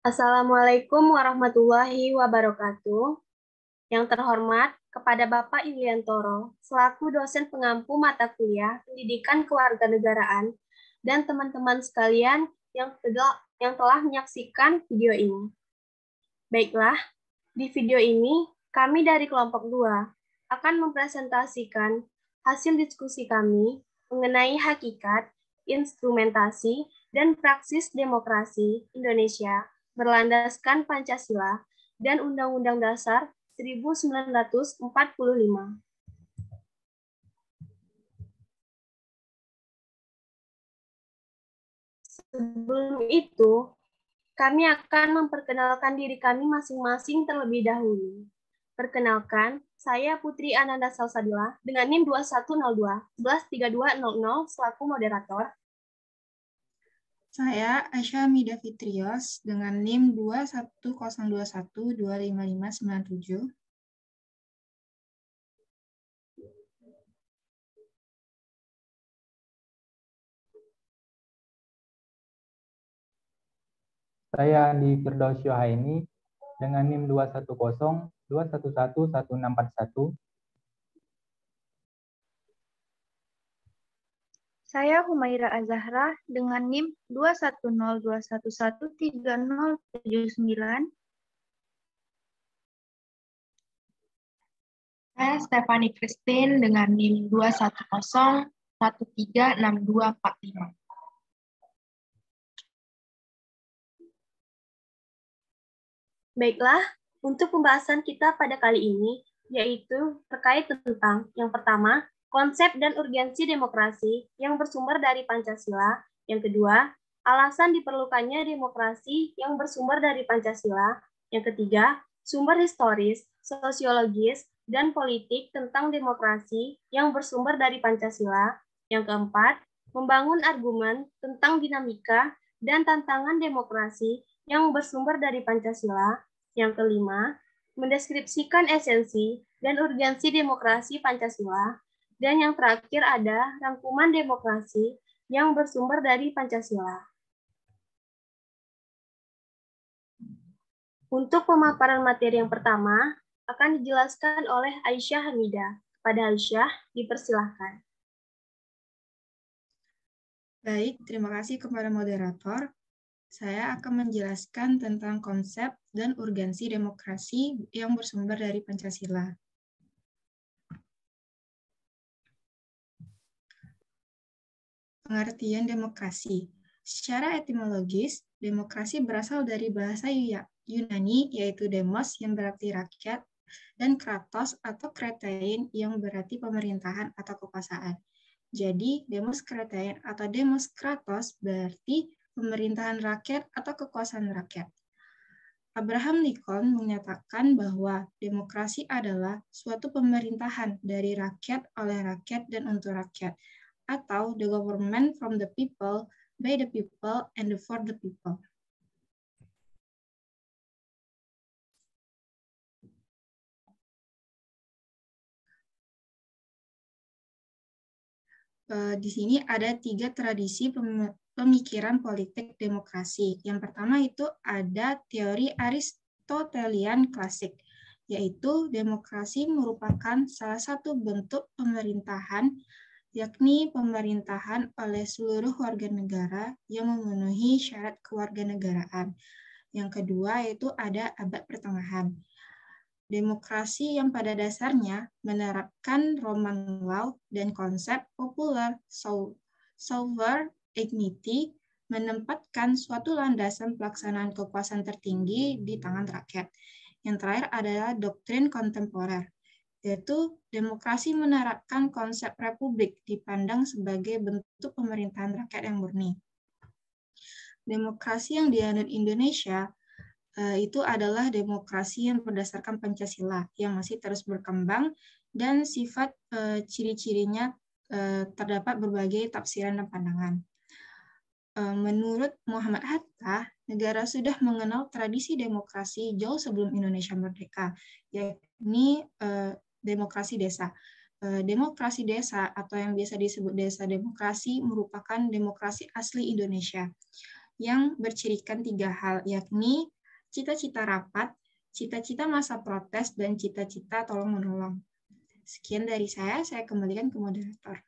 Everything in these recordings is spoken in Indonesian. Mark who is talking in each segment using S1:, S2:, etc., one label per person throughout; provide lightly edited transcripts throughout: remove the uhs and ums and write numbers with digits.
S1: Assalamualaikum warahmatullahi wabarakatuh. Yang terhormat kepada Bapak Yuliantoro, selaku dosen pengampu mata kuliah Pendidikan Kewarganegaraan, dan teman-teman sekalian yang telah menyaksikan video ini. Baiklah, di video ini kami dari kelompok 2 akan mempresentasikan hasil diskusi kami mengenai hakikat, instrumentasi, dan praksis demokrasi Indonesia berlandaskan Pancasila dan Undang-Undang Dasar 1945. Sebelum itu, kami akan memperkenalkan diri kami masing-masing terlebih dahulu. Perkenalkan, saya Putri Ananda Salsabila dengan NIM 2102 113200 selaku moderator.
S2: Saya Aisyah Mida Fitrios dengan NIM 21021255597.
S3: Saya Andi Firdaus Syuhaini dengan NIM 21021111641.
S4: Saya Humaira Azahra dengan NIM 21021113079.
S5: Saya Stephanie Christine dengan NIM 210136245.
S1: Baiklah, untuk pembahasan kita pada kali ini, yaitu terkait tentang yang pertama, konsep dan urgensi demokrasi yang bersumber dari Pancasila. Yang kedua, alasan diperlukannya demokrasi yang bersumber dari Pancasila. Yang ketiga, sumber historis, sosiologis, dan politik tentang demokrasi yang bersumber dari Pancasila. Yang keempat, membangun argumen tentang dinamika dan tantangan demokrasi yang bersumber dari Pancasila. Yang kelima, mendeskripsikan esensi dan urgensi demokrasi Pancasila. Dan yang terakhir ada rangkuman demokrasi yang bersumber dari Pancasila. Untuk pemaparan materi yang pertama, akan dijelaskan oleh Aisyah Hamida. Kepada Aisyah, dipersilahkan.
S2: Baik, terima kasih kepada moderator. Saya akan menjelaskan tentang konsep dan urgensi demokrasi yang bersumber dari Pancasila. Pengertian demokrasi. Secara etimologis, demokrasi berasal dari bahasa Yunani, yaitu demos yang berarti rakyat, dan kratos atau kretein yang berarti pemerintahan atau kekuasaan. Jadi, demos kretein atau demos kratos berarti pemerintahan rakyat atau kekuasaan rakyat. Abraham Lincoln menyatakan bahwa demokrasi adalah suatu pemerintahan dari rakyat, oleh rakyat, dan untuk rakyat, atau the government from the people, by the people, and for the people. Di sini ada 3 tradisi pemikiran politik demokrasi. Yang pertama itu ada teori Aristotelian klasik, yaitu demokrasi merupakan salah satu bentuk pemerintahan, yakni pemerintahan oleh seluruh warga negara yang memenuhi syarat kewarganegaraan. Yang kedua yaitu ada abad pertengahan. Demokrasi yang pada dasarnya menerapkan Roman law dan konsep popular sovereignty, menempatkan suatu landasan pelaksanaan kekuasaan tertinggi di tangan rakyat. Yang terakhir adalah doktrin kontemporer, yaitu demokrasi menerapkan konsep republik dipandang sebagai bentuk pemerintahan rakyat yang murni. Demokrasi yang dianut Indonesia itu adalah demokrasi yang berdasarkan Pancasila yang masih terus berkembang dan sifat ciri-cirinya terdapat berbagai tafsiran dan pandangan. Menurut Muhammad Hatta, negara sudah mengenal tradisi demokrasi jauh sebelum Indonesia merdeka, yakni demokrasi desa. Demokrasi desa atau yang biasa disebut desa demokrasi merupakan demokrasi asli Indonesia yang bercirikan 3 hal, yakni cita-cita rapat, cita-cita masa protes, dan cita-cita tolong-menolong. Sekian dari saya kembalikan ke moderator.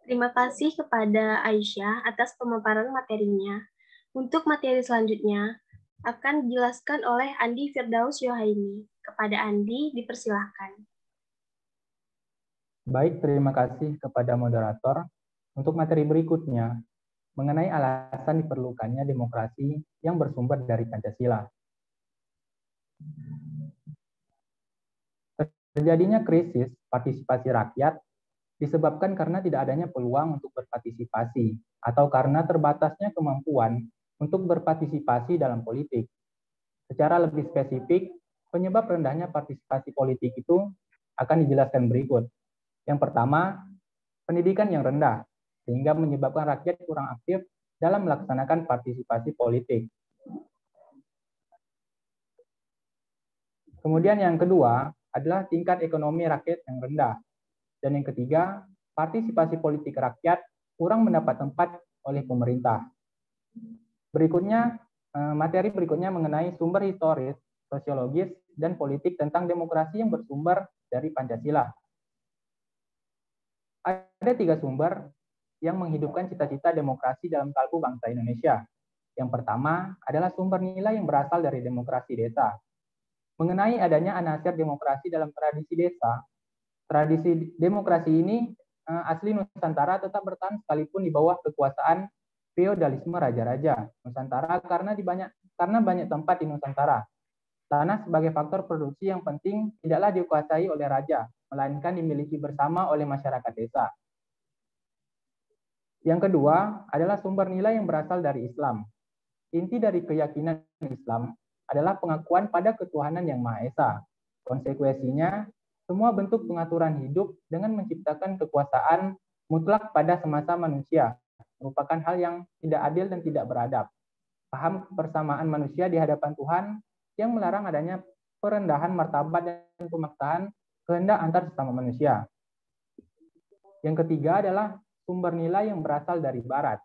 S1: Terima kasih kepada Aisyah atas pemaparan materinya. Untuk materi selanjutnya akan dijelaskan oleh Andi Firdaus Yohaini. Kepada Andi, dipersilahkan.
S3: Baik, terima kasih kepada moderator. Untuk materi berikutnya, mengenai alasan diperlukannya demokrasi yang bersumber dari Pancasila. Terjadinya krisis partisipasi rakyat disebabkan karena tidak adanya peluang untuk berpartisipasi atau karena terbatasnya kemampuan untuk berpartisipasi dalam politik. Secara lebih spesifik, penyebab rendahnya partisipasi politik itu akan dijelaskan berikut. Yang pertama, pendidikan yang rendah, sehingga menyebabkan rakyat kurang aktif dalam melaksanakan partisipasi politik. Kemudian yang kedua adalah tingkat ekonomi rakyat yang rendah. Dan yang ketiga, partisipasi politik rakyat kurang mendapat tempat oleh pemerintah. Berikutnya, materi berikutnya mengenai sumber historis, sosiologis, dan politik tentang demokrasi yang bersumber dari Pancasila. Ada 3 sumber yang menghidupkan cita-cita demokrasi dalam kalbu bangsa Indonesia. Yang pertama adalah sumber nilai yang berasal dari demokrasi desa. Mengenai adanya anasir demokrasi dalam tradisi desa, tradisi demokrasi ini asli Nusantara tetap bertahan sekalipun di bawah kekuasaan feodalisme raja-raja Nusantara karena banyak tempat di Nusantara. Tanah sebagai faktor produksi yang penting tidaklah dikuasai oleh raja, melainkan dimiliki bersama oleh masyarakat desa. Yang kedua adalah sumber nilai yang berasal dari Islam. Inti dari keyakinan Islam adalah pengakuan pada ketuhanan yang Maha Esa. Konsekuensinya, semua bentuk pengaturan hidup dengan menciptakan kekuasaan mutlak pada semasa manusia merupakan hal yang tidak adil dan tidak beradab. Paham persamaan manusia di hadapan Tuhan yang melarang adanya perendahan martabat dan pemaksaan kehendak antar sesama manusia. Yang ketiga adalah sumber nilai yang berasal dari Barat.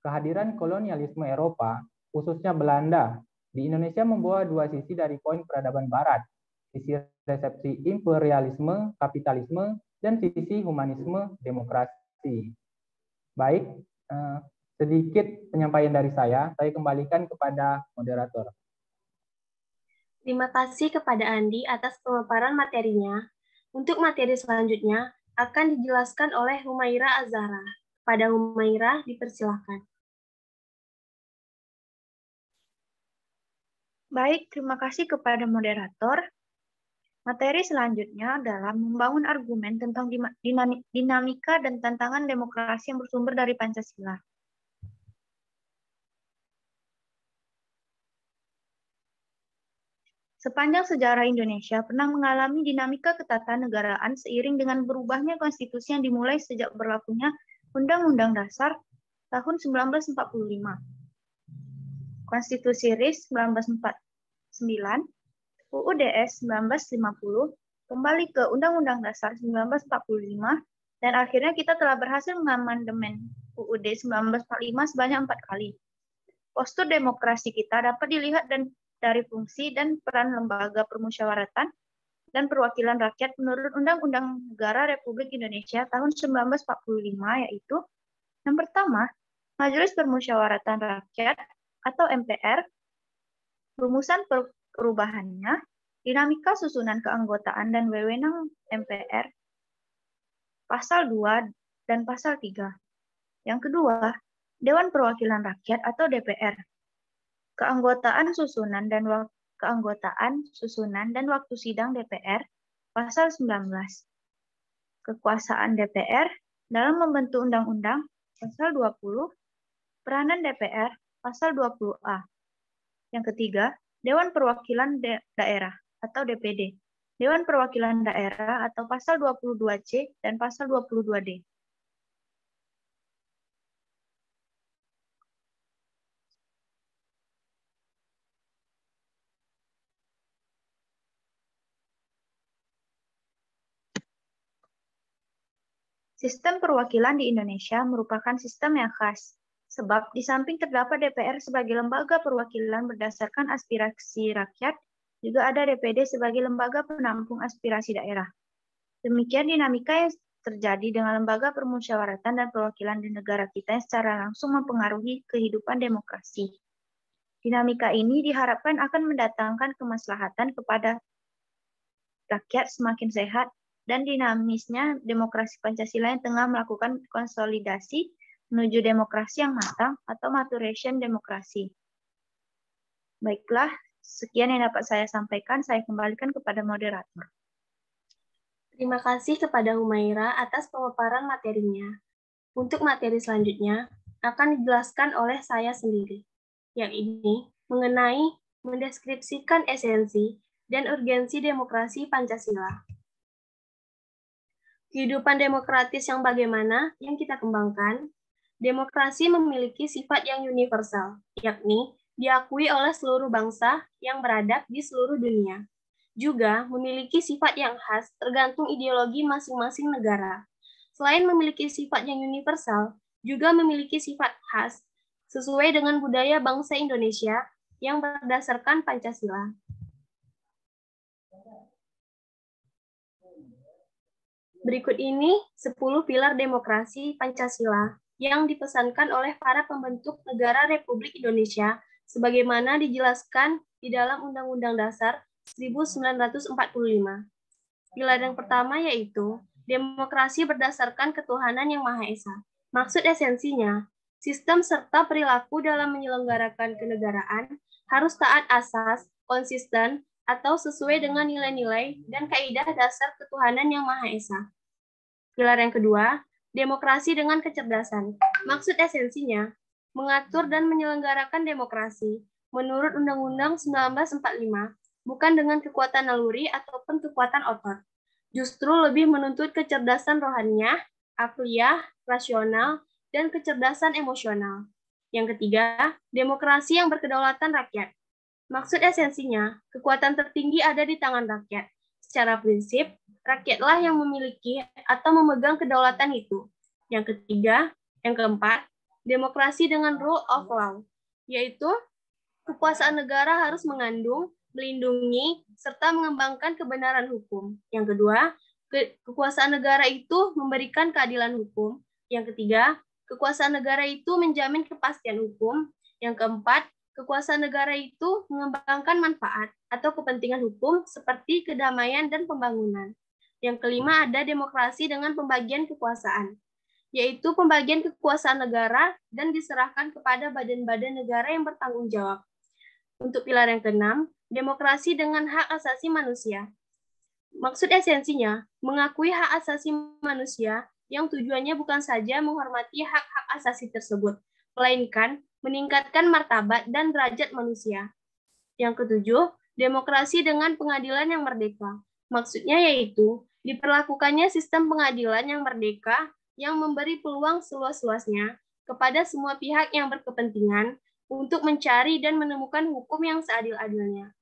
S3: Kehadiran kolonialisme Eropa, khususnya Belanda, di Indonesia membawa 2 sisi dari koin peradaban Barat, sisi resepsi imperialisme, kapitalisme, dan sisi humanisme, demokrasi. Baik, sedikit penyampaian dari saya kembalikan kepada moderator.
S1: Terima kasih kepada Andi atas pemaparan materinya. Untuk materi selanjutnya akan dijelaskan oleh Humaira Azahra. Pada Humaira, dipersilahkan.
S4: Baik, terima kasih kepada moderator. Materi selanjutnya adalah membangun argumen tentang dinamika dan tantangan demokrasi yang bersumber dari Pancasila. Sepanjang sejarah Indonesia pernah mengalami dinamika ketatanegaraan seiring dengan berubahnya konstitusi yang dimulai sejak berlakunya Undang-Undang Dasar tahun 1945. Konstitusi RIS 1949, UUDS 1950, kembali ke Undang-Undang Dasar 1945, dan akhirnya kita telah berhasil mengamandemen UUD 1945 sebanyak 4 kali. Postur demokrasi kita dapat dilihat dari fungsi dan peran lembaga permusyawaratan dan perwakilan rakyat menurut Undang-Undang Negara Republik Indonesia tahun 1945, yaitu yang pertama, Majelis Permusyawaratan Rakyat atau MPR, rumusan perubahannya, dinamika susunan keanggotaan dan wewenang MPR, pasal 2 dan pasal 3. Yang kedua, Dewan Perwakilan Rakyat atau DPR, keanggotaan susunan dan waktu sidang DPR, pasal 19. Kekuasaan DPR dalam membentuk undang-undang, pasal 20. Peranan DPR, pasal 20A. Yang ketiga, Dewan Perwakilan Daerah atau DPD, Dewan Perwakilan Daerah atau pasal 22C dan pasal 22D. Sistem perwakilan di Indonesia merupakan sistem yang khas, sebab di samping terdapat DPR sebagai lembaga perwakilan berdasarkan aspirasi rakyat, juga ada DPD sebagai lembaga penampung aspirasi daerah. Demikian dinamika yang terjadi dengan lembaga permusyawaratan dan perwakilan di negara kita yang secara langsung mempengaruhi kehidupan demokrasi. Dinamika ini diharapkan akan mendatangkan kemaslahatan kepada rakyat semakin sehat dan dinamisnya demokrasi Pancasila yang tengah melakukan konsolidasi menuju demokrasi yang matang atau maturation demokrasi. Baiklah, sekian yang dapat saya sampaikan. Saya kembalikan kepada moderator.
S1: Terima kasih kepada Humaira atas pemaparan materinya. Untuk materi selanjutnya akan dijelaskan oleh saya sendiri. Yang ini mengenai mendeskripsikan esensi dan urgensi demokrasi Pancasila. Kehidupan demokratis yang bagaimana yang kita kembangkan, demokrasi memiliki sifat yang universal, yakni diakui oleh seluruh bangsa yang beradab di seluruh dunia. Juga memiliki sifat yang khas tergantung ideologi masing-masing negara. Selain memiliki sifat yang universal, juga memiliki sifat khas sesuai dengan budaya bangsa Indonesia yang berdasarkan Pancasila. Berikut ini 10 pilar demokrasi Pancasila yang dipesankan oleh para pembentuk negara Republik Indonesia sebagaimana dijelaskan di dalam Undang-Undang Dasar 1945. Pilar yang pertama yaitu demokrasi berdasarkan ketuhanan yang Maha Esa. Maksud esensinya, sistem serta perilaku dalam menyelenggarakan kenegaraan harus taat asas, konsisten, atau sesuai dengan nilai-nilai dan kaidah dasar ketuhanan yang Maha Esa. Pilar yang kedua, demokrasi dengan kecerdasan. Maksud esensinya, mengatur dan menyelenggarakan demokrasi menurut Undang-Undang 1945, bukan dengan kekuatan naluri ataupun kekuatan otot. Justru lebih menuntut kecerdasan rohaniah, akliyah, rasional, dan kecerdasan emosional. Yang ketiga, demokrasi yang berkedaulatan rakyat. Maksud esensinya, kekuatan tertinggi ada di tangan rakyat. Secara prinsip, rakyatlah yang memiliki atau memegang kedaulatan itu. Yang ketiga, yang keempat, demokrasi dengan rule of law, yaitu kekuasaan negara harus mengandung, melindungi, serta mengembangkan kebenaran hukum. Yang kedua, kekuasaan negara itu memberikan keadilan hukum. Yang ketiga, kekuasaan negara itu menjamin kepastian hukum. Yang keempat, kekuasaan negara itu mengembangkan manfaat atau kepentingan hukum seperti kedamaian dan pembangunan. Yang kelima ada demokrasi dengan pembagian kekuasaan, yaitu pembagian kekuasaan negara dan diserahkan kepada badan-badan negara yang bertanggung jawab. Untuk pilar yang keenam, demokrasi dengan hak asasi manusia. Maksud esensinya, mengakui hak asasi manusia yang tujuannya bukan saja menghormati hak-hak asasi tersebut, melainkan meningkatkan martabat dan derajat manusia. Yang ketujuh, demokrasi dengan pengadilan yang merdeka. Maksudnya yaitu, diperlakukannya sistem pengadilan yang merdeka yang memberi peluang seluas-luasnya kepada semua pihak yang berkepentingan untuk mencari dan menemukan hukum yang seadil-adilnya.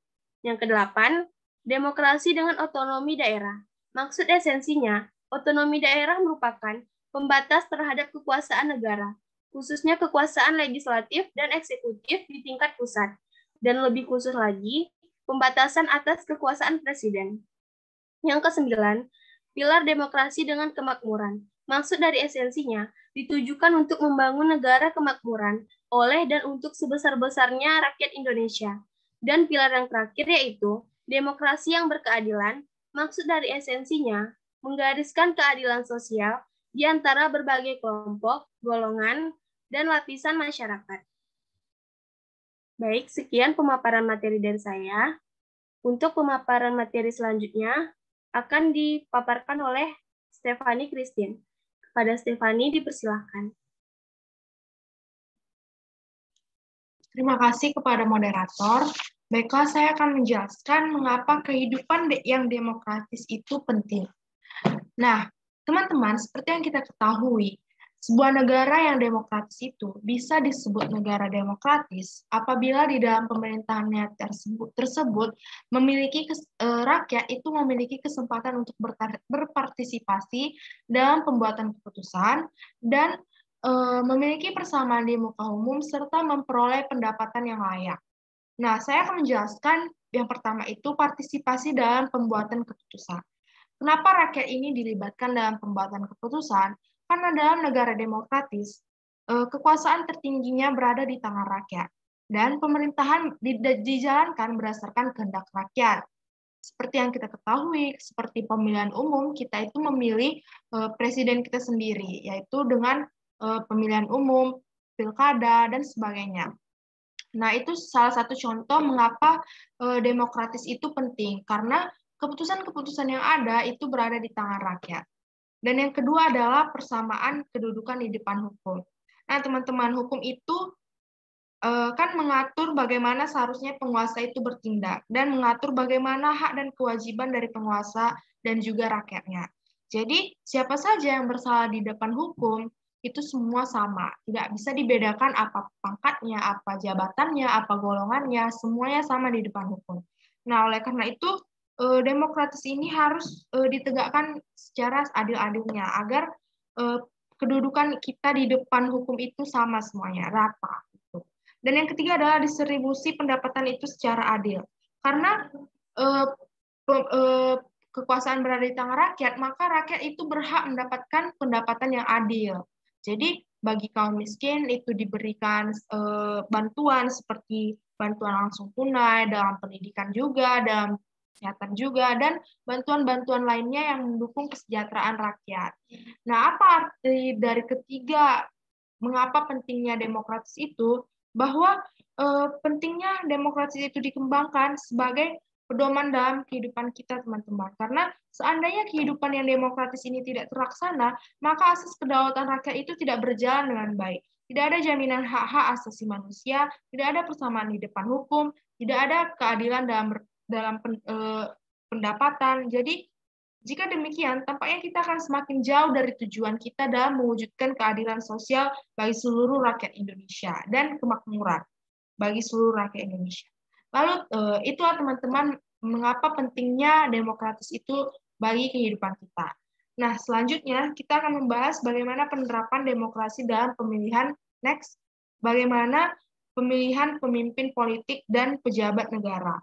S1: Yang kedelapan, demokrasi dengan otonomi daerah. Maksud esensinya, otonomi daerah merupakan pembatas terhadap kekuasaan negara, khususnya kekuasaan legislatif dan eksekutif di tingkat pusat, dan lebih khusus lagi, pembatasan atas kekuasaan presiden. Yang kesembilan, pilar demokrasi dengan kemakmuran. Maksud dari esensinya, ditujukan untuk membangun negara kemakmuran oleh dan untuk sebesar-besarnya rakyat Indonesia. Dan pilar yang terakhir yaitu demokrasi yang berkeadilan. Maksud dari esensinya, menggariskan keadilan sosial di antara berbagai kelompok, golongan, dan lapisan masyarakat. Baik, sekian pemaparan materi dari saya. Untuk pemaparan materi selanjutnya akan dipaparkan oleh Stefani Christine. Kepada Stefani dipersilahkan.
S5: Terima kasih kepada moderator. Baiklah, saya akan menjelaskan mengapa kehidupan yang demokratis itu penting. Nah, teman-teman, seperti yang kita ketahui, Sebuah negara yang demokratis itu bisa disebut negara demokratis apabila di dalam pemerintahannya tersebut memiliki rakyat itu memiliki kesempatan untuk berpartisipasi dalam pembuatan keputusan dan memiliki persamaan di muka umum serta memperoleh pendapatan yang layak. Nah, saya akan menjelaskan yang pertama itu partisipasi dalam pembuatan keputusan. Kenapa rakyat ini dilibatkan dalam pembuatan keputusan? Karena dalam negara demokratis, kekuasaan tertingginya berada di tangan rakyat, dan pemerintahan dijalankan berdasarkan kehendak rakyat. Seperti yang kita ketahui, seperti pemilihan umum, kita itu memilih presiden kita sendiri, yaitu dengan pemilihan umum, pilkada, dan sebagainya. Nah, itu salah satu contoh mengapa demokratis itu penting, karena keputusan-keputusan yang ada itu berada di tangan rakyat. Dan yang kedua adalah persamaan kedudukan di depan hukum. Nah, teman-teman, hukum itu kan mengatur bagaimana seharusnya penguasa itu bertindak dan mengatur bagaimana hak dan kewajiban dari penguasa dan juga rakyatnya. Jadi, siapa saja yang bersalah di depan hukum itu semua sama. Tidak bisa dibedakan apa pangkatnya, apa jabatannya, apa golongannya, semuanya sama di depan hukum. Nah, oleh karena itu demokratis ini harus ditegakkan secara adil-adilnya agar kedudukan kita di depan hukum itu sama semuanya, rata. Gitu. Dan yang ketiga adalah distribusi pendapatan itu secara adil. Karena kekuasaan berada di tangan rakyat, maka rakyat itu berhak mendapatkan pendapatan yang adil. Jadi bagi kaum miskin itu diberikan bantuan seperti bantuan langsung tunai, dalam pendidikan juga, dalam kesehatan juga, dan bantuan-bantuan lainnya yang mendukung kesejahteraan rakyat. Nah, apa arti dari ketiga, mengapa pentingnya demokratis itu? Bahwa pentingnya demokratis itu dikembangkan sebagai pedoman dalam kehidupan kita, teman-teman. Karena seandainya kehidupan yang demokratis ini tidak terlaksana, maka asas kedaulatan rakyat itu tidak berjalan dengan baik. Tidak ada jaminan hak-hak asasi manusia, tidak ada persamaan di depan hukum, tidak ada keadilan dalam pendapatan. Jadi, jika demikian, tampaknya kita akan semakin jauh dari tujuan kita dalam mewujudkan keadilan sosial bagi seluruh rakyat Indonesia dan kemakmuran bagi seluruh rakyat Indonesia. Lalu, itulah teman-teman mengapa pentingnya demokratis itu bagi kehidupan kita. Nah, selanjutnya kita akan membahas bagaimana penerapan demokrasi dalam pemilihan next, bagaimana pemilihan pemimpin politik dan pejabat negara.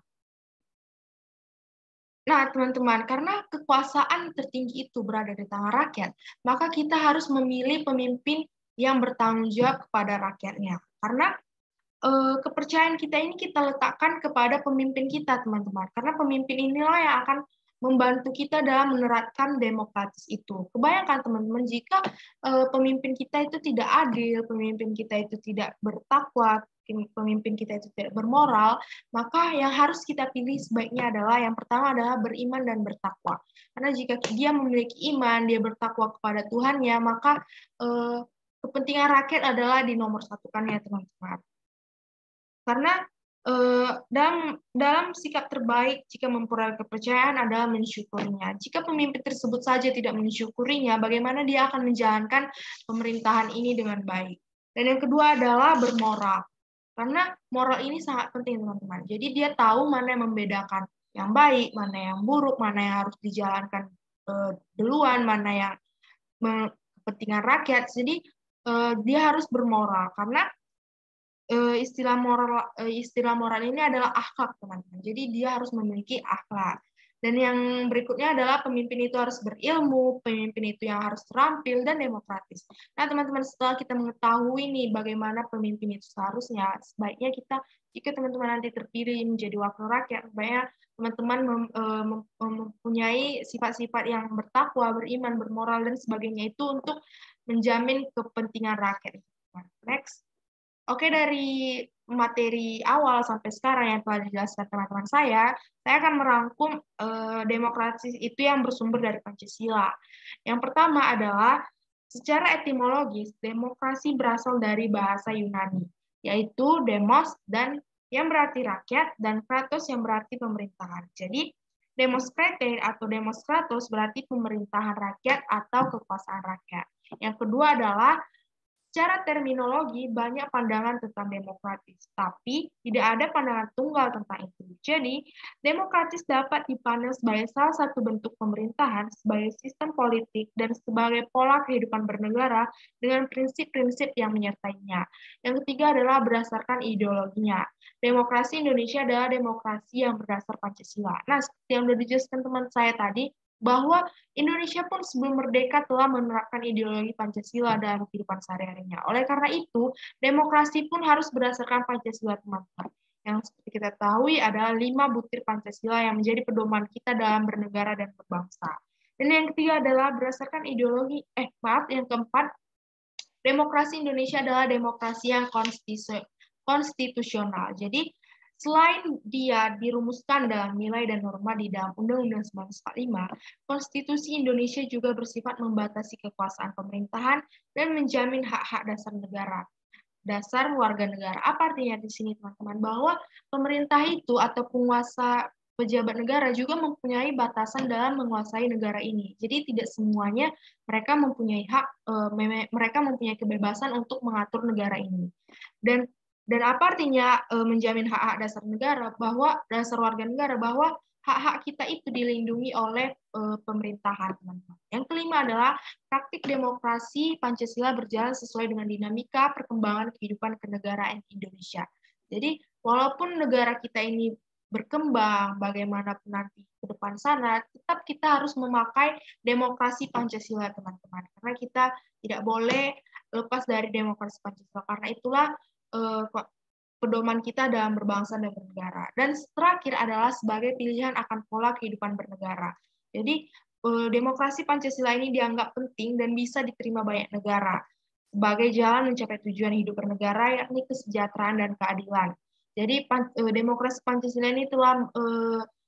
S5: Nah, teman-teman, karena kekuasaan tertinggi itu berada di tangan rakyat, maka kita harus memilih pemimpin yang bertanggung jawab kepada rakyatnya. Karena kepercayaan kita ini kita letakkan kepada pemimpin kita, teman-teman. Karena pemimpin inilah yang akan membantu kita dalam menerapkan demokratis itu. Kebayangkan, teman-teman, jika pemimpin kita itu tidak adil, pemimpin kita itu tidak bertakwa, pemimpin kita itu tidak bermoral, maka yang harus kita pilih sebaiknya adalah yang pertama adalah beriman dan bertakwa. Karena jika dia memiliki iman, dia bertakwa kepada Tuhannya, maka kepentingan rakyat adalah dinomorsatukannya, teman-teman. Karena dalam sikap terbaik jika memperoleh kepercayaan adalah mensyukurinya. Jika pemimpin tersebut saja tidak mensyukurinya, bagaimana dia akan menjalankan pemerintahan ini dengan baik. Dan yang kedua adalah bermoral. Karena moral ini sangat penting, teman-teman. Jadi dia tahu mana yang membedakan yang baik, mana yang buruk, mana yang harus dijalankan duluan, mana yang kepentingan rakyat. Jadi dia harus bermoral. Karena istilah moral ini adalah akhlak, teman-teman. Jadi dia harus memiliki akhlak. Dan yang berikutnya adalah pemimpin itu harus berilmu, pemimpin itu yang harus terampil dan demokratis. Nah, teman-teman, setelah kita mengetahui nih bagaimana pemimpin itu seharusnya, sebaiknya kita, jika teman-teman nanti terpilih menjadi wakil rakyat, sebaiknya teman-teman mempunyai sifat-sifat yang bertakwa, beriman, bermoral, dan sebagainya itu untuk menjamin kepentingan rakyat. Next. Oke, dari materi awal sampai sekarang yang telah dijelaskan teman-teman saya akan merangkum demokrasi itu yang bersumber dari Pancasila. Yang pertama adalah, secara etimologis, demokrasi berasal dari bahasa Yunani, yaitu demos dan yang berarti rakyat, dan kratos yang berarti pemerintahan. Jadi, Demos krete atau demos kratos berarti pemerintahan rakyat atau kekuasaan rakyat. Yang kedua adalah secara terminologi banyak pandangan tentang demokratis, tapi tidak ada pandangan tunggal tentang itu. Jadi, demokratis dapat dipandang sebagai salah satu bentuk pemerintahan, sebagai sistem politik, dan sebagai pola kehidupan bernegara dengan prinsip-prinsip yang menyertainya. Yang ketiga adalah berdasarkan ideologinya. Demokrasi Indonesia adalah demokrasi yang berdasar Pancasila. Nah, seperti yang sudah dijelaskan teman saya tadi, bahwa Indonesia pun sebelum merdeka telah menerapkan ideologi Pancasila dalam kehidupan sehari-harinya. Oleh karena itu, demokrasi pun harus berdasarkan Pancasila, teman-teman. Yang seperti kita ketahui adalah 5 butir Pancasila yang menjadi pedoman kita dalam bernegara dan berbangsa. Dan yang ketiga adalah berdasarkan ideologi, yang keempat, demokrasi Indonesia adalah demokrasi yang konstitusional. Jadi, selain dia dirumuskan dalam nilai dan norma di dalam Undang-Undang 1945, Konstitusi Indonesia juga bersifat membatasi kekuasaan pemerintahan dan menjamin hak-hak dasar negara, dasar warga negara. Apa artinya di sini, teman-teman? Bahwa pemerintah itu atau penguasa pejabat negara juga mempunyai batasan dalam menguasai negara ini. Jadi tidak semuanya mereka mempunyai hak, mereka mempunyai kebebasan untuk mengatur negara ini. Dan apa artinya menjamin hak-hak dasar negara, bahwa dasar warga negara, bahwa hak-hak kita itu dilindungi oleh pemerintahan, teman-teman. Yang kelima adalah praktik demokrasi Pancasila berjalan sesuai dengan dinamika perkembangan kehidupan kenegaraan Indonesia. Jadi walaupun negara kita ini berkembang, bagaimanapun nanti ke depan sana, tetap kita harus memakai demokrasi Pancasila, teman-teman. Karena kita tidak boleh lepas dari demokrasi Pancasila. Karena itulah pedoman kita dalam berbangsa dan bernegara. Dan terakhir adalah sebagai pilihan akan pola kehidupan bernegara. Jadi demokrasi Pancasila ini dianggap penting dan bisa diterima banyak negara sebagai jalan mencapai tujuan hidup bernegara, yakni kesejahteraan dan keadilan. Jadi demokrasi Pancasila ini telah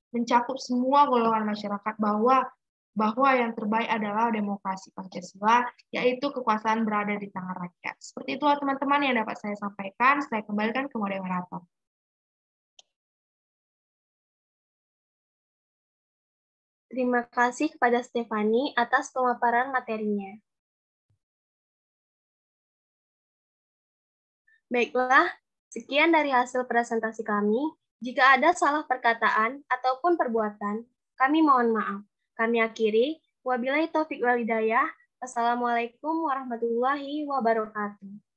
S5: mencakup semua golongan masyarakat, bahwa yang terbaik adalah demokrasi Pancasila, yaitu kekuasaan berada di tangan rakyat. Seperti itulah teman-teman yang dapat saya sampaikan. Saya kembalikan ke moderator.
S1: Terima kasih kepada Stefani atas pemaparan materinya. Baiklah, sekian dari hasil presentasi kami. Jika ada salah perkataan ataupun perbuatan, kami mohon maaf. Kami akhiri. Wabillahi taufiq wal hidayah. Assalamualaikum warahmatullahi wabarakatuh.